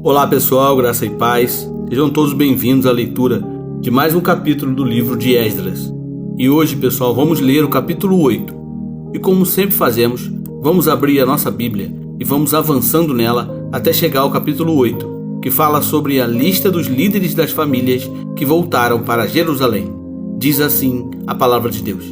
Olá pessoal, graça e paz, sejam todos bem-vindos à leitura de mais um capítulo do livro de Esdras. E hoje, pessoal, vamos ler o capítulo 8. E como sempre fazemos, vamos abrir a nossa Bíblia e vamos avançando nela até chegar ao capítulo 8, que fala sobre a lista dos líderes das famílias que voltaram para Jerusalém. Diz assim a palavra de Deus: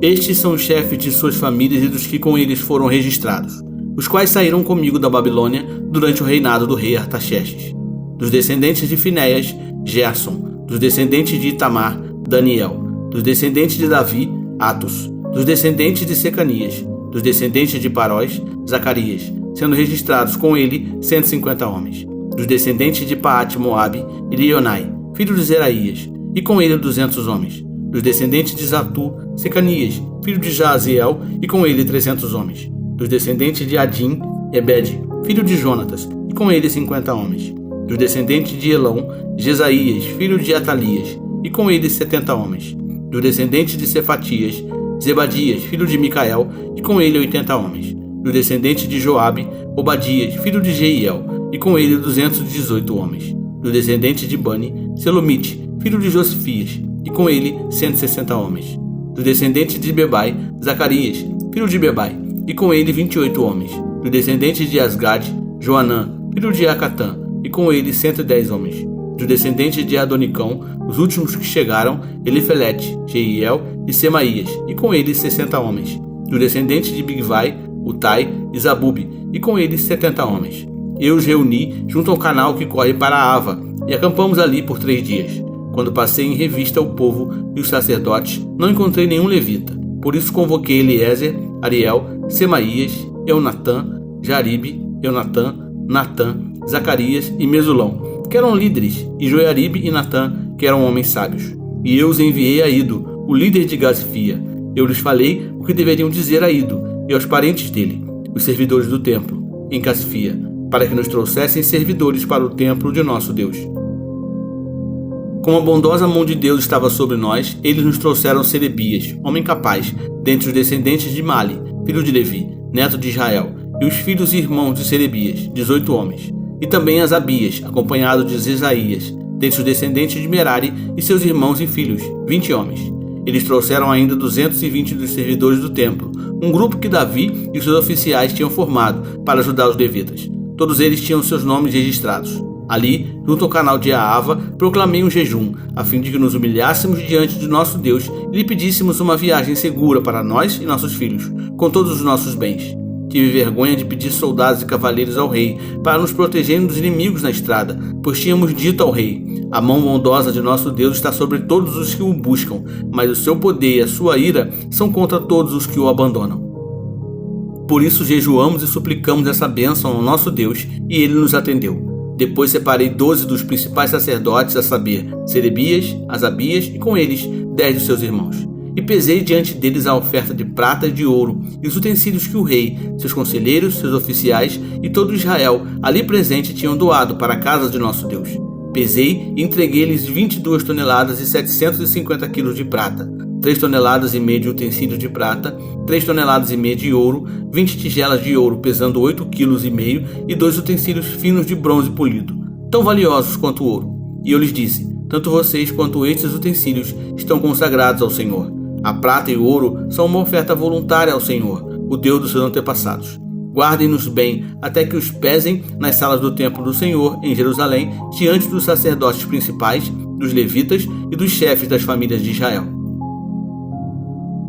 Estes são os chefes de suas famílias e dos que com eles foram registrados, os quais saíram comigo da Babilônia durante o reinado do rei Artaxerxes. Dos descendentes de Finéias, Gerson. Dos descendentes de Itamar, Daniel. Dos descendentes de Davi, Atos. Dos descendentes de Secanias. Dos descendentes de Parós, Zacarias, sendo registrados com ele 150 homens. Dos descendentes de Paate-Moabe, Elionai, filho de Zeraías, e com ele 200 homens. Dos descendentes de Zatu, Secanias, filho de Jaziel, e com ele 300 homens. Dos descendentes de Adim, Ebed, filho de Jonatas, e com ele 50 homens. Dos descendentes de Elão, Jesaías, filho de Atalias, e com ele 70 homens. Dos descendentes de Cefatias, Zebadias, filho de Micael, e com ele 80 homens. Dos descendentes de Joabe, Obadias, filho de Jeiel, e com ele 218 homens. Dos descendentes de Bani, Selomite, filho de Josifias, e com ele 160 homens. Dos descendentes de Bebai, Zacarias, filho de Bebai, e com ele 28 homens. Dos descendentes de Asgad, Joanã, filho de Acatã, e com ele 110 homens. Dos descendentes de Adonicão, os últimos que chegaram, Elifelete, Jeiel e Semaías, e com ele 60 homens. Dos descendentes de Bigvai, Utai e Zabube, e com eles 70 homens. Eu os reuni junto ao canal que corre para Ava, e acampamos ali por 3 dias. Quando passei em revista o povo e os sacerdotes, não encontrei nenhum levita. Por isso convoquei Eliezer, Ariel, Semaías, Eunatã, Jaribe, Eunatã, Natã, Zacarias e Mesulão, que eram líderes, e Joiaribe e Natã, que eram homens sábios. E eu os enviei a Ido, o líder de Gazifia. Eu lhes falei o que deveriam dizer a Ido e aos parentes dele, os servidores do templo, em Gazifia, para que nos trouxessem servidores para o templo de nosso Deus. Como a bondosa mão de Deus estava sobre nós, eles nos trouxeram Serebias, homem capaz, dentre os descendentes de Mali, filho de Levi, neto de Israel, e os filhos e irmãos de Serebias, 18 homens, e também Asabias, acompanhado de Zesaías, dentre os descendentes de Merari e seus irmãos e filhos, 20 homens. Eles trouxeram ainda 220 dos servidores do templo, um grupo que Davi e os seus oficiais tinham formado para ajudar os levitas. Todos eles tinham seus nomes registrados. Ali, junto ao canal de Aava, proclamei um jejum, a fim de que nos humilhássemos diante de nosso Deus e lhe pedíssemos uma viagem segura para nós e nossos filhos, com todos os nossos bens. Tive vergonha de pedir soldados e cavaleiros ao rei, para nos protegerem dos inimigos na estrada, pois tínhamos dito ao rei: a mão bondosa de nosso Deus está sobre todos os que o buscam, mas o seu poder e a sua ira são contra todos os que o abandonam. Por isso jejuamos e suplicamos essa bênção ao nosso Deus, e ele nos atendeu. Depois separei 12 dos principais sacerdotes, a saber, Serebias, Asabias e com eles 10 de seus irmãos. E pesei diante deles a oferta de prata e de ouro e os utensílios que o rei, seus conselheiros, seus oficiais e todo Israel ali presente tinham doado para a casa de nosso Deus. Pesei e entreguei-lhes 22 toneladas e 750 quilos de prata, 3 toneladas e meia de utensílios de prata, 3 toneladas e meia de ouro, 20 tigelas de ouro pesando 8 quilos e meio e 2 utensílios finos de bronze polido, tão valiosos quanto o ouro. E eu lhes disse: tanto vocês quanto estes utensílios estão consagrados ao Senhor. A prata e o ouro são uma oferta voluntária ao Senhor, o Deus dos seus antepassados. Guardem-nos bem até que os pesem nas salas do templo do Senhor em Jerusalém, diante dos sacerdotes principais, dos levitas e dos chefes das famílias de Israel.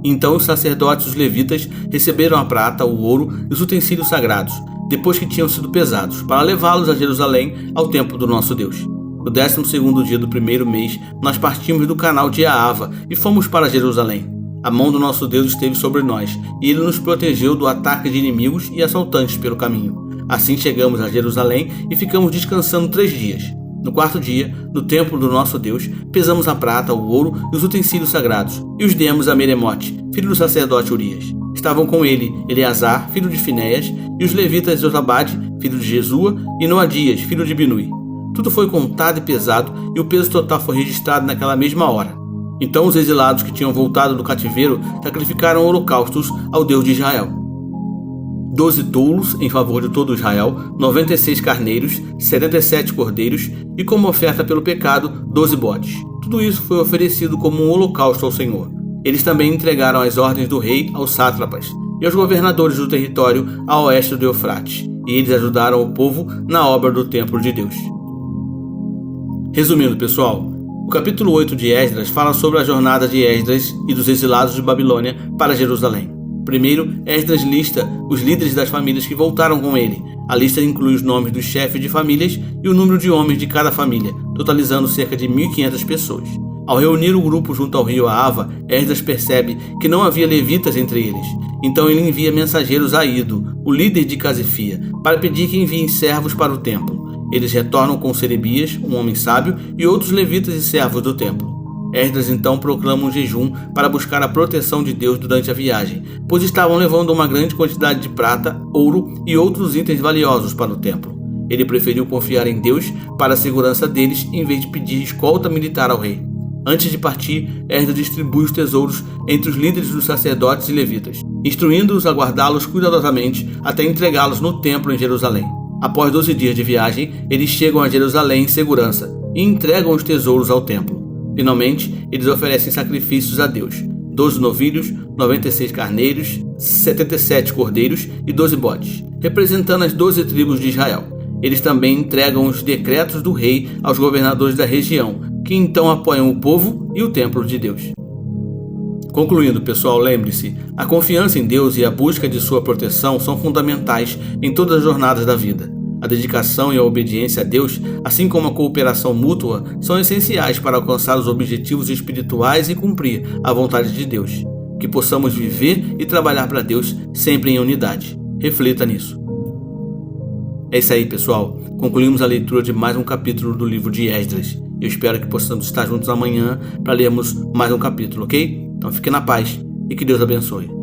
Então os sacerdotes e os levitas receberam a prata, o ouro e os utensílios sagrados, depois que tinham sido pesados, para levá-los a Jerusalém, ao templo do nosso Deus. No 12º dia do primeiro mês, nós partimos do canal de Aava e fomos para Jerusalém. A mão do nosso Deus esteve sobre nós, e ele nos protegeu do ataque de inimigos e assaltantes pelo caminho. Assim chegamos a Jerusalém e ficamos descansando 3 dias. No 4º dia, no templo do nosso Deus, pesamos a prata, o ouro e os utensílios sagrados, e os demos a Meremote, filho do sacerdote Urias. Estavam com ele Eleazar, filho de Finéias, e os levitas Josabade, filho de Jesua, e Noadias, filho de Binui. Tudo foi contado e pesado, e o peso total foi registrado naquela mesma hora. Então os exilados que tinham voltado do cativeiro sacrificaram holocaustos ao Deus de Israel. 12 toulos em favor de todo Israel, 96 carneiros, 77 cordeiros e como oferta pelo pecado, 12 bodes. Tudo isso foi oferecido como um holocausto ao Senhor. Eles também entregaram as ordens do rei aos sátrapas e aos governadores do território a oeste do Eufrates, e eles ajudaram o povo na obra do templo de Deus. Resumindo, pessoal, o capítulo 8 de Esdras fala sobre a jornada de Esdras e dos exilados de Babilônia para Jerusalém. Primeiro, Esdras lista os líderes das famílias que voltaram com ele. A lista inclui os nomes dos chefes de famílias e o número de homens de cada família, totalizando cerca de 1.500 pessoas. Ao reunir o grupo junto ao rio Ahava, Esdras percebe que não havia levitas entre eles. Então ele envia mensageiros a Ido, o líder de Casifia, para pedir que enviem servos para o templo. Eles retornam com Serebias, um homem sábio, e outros levitas e servos do templo. Esdras então proclama um jejum para buscar a proteção de Deus durante a viagem, pois estavam levando uma grande quantidade de prata, ouro e outros itens valiosos para o templo. Ele preferiu confiar em Deus para a segurança deles em vez de pedir escolta militar ao rei. Antes de partir, Esdras distribui os tesouros entre os líderes dos sacerdotes e levitas, instruindo-os a guardá-los cuidadosamente até entregá-los no templo em Jerusalém. Após 12 dias de viagem, eles chegam a Jerusalém em segurança e entregam os tesouros ao templo. Finalmente, eles oferecem sacrifícios a Deus: 12 novilhos, 96 carneiros, 77 cordeiros e 12 bodes, representando as 12 tribos de Israel. Eles também entregam os decretos do rei aos governadores da região, que então apoiam o povo e o templo de Deus. Concluindo, pessoal, lembre-se, a confiança em Deus e a busca de sua proteção são fundamentais em todas as jornadas da vida. A dedicação e a obediência a Deus, assim como a cooperação mútua, são essenciais para alcançar os objetivos espirituais e cumprir a vontade de Deus. Que possamos viver e trabalhar para Deus sempre em unidade. Reflita nisso. É isso aí, pessoal. Concluímos a leitura de mais um capítulo do livro de Esdras. Eu espero que possamos estar juntos amanhã para lermos mais um capítulo, ok? Então fique na paz e que Deus abençoe.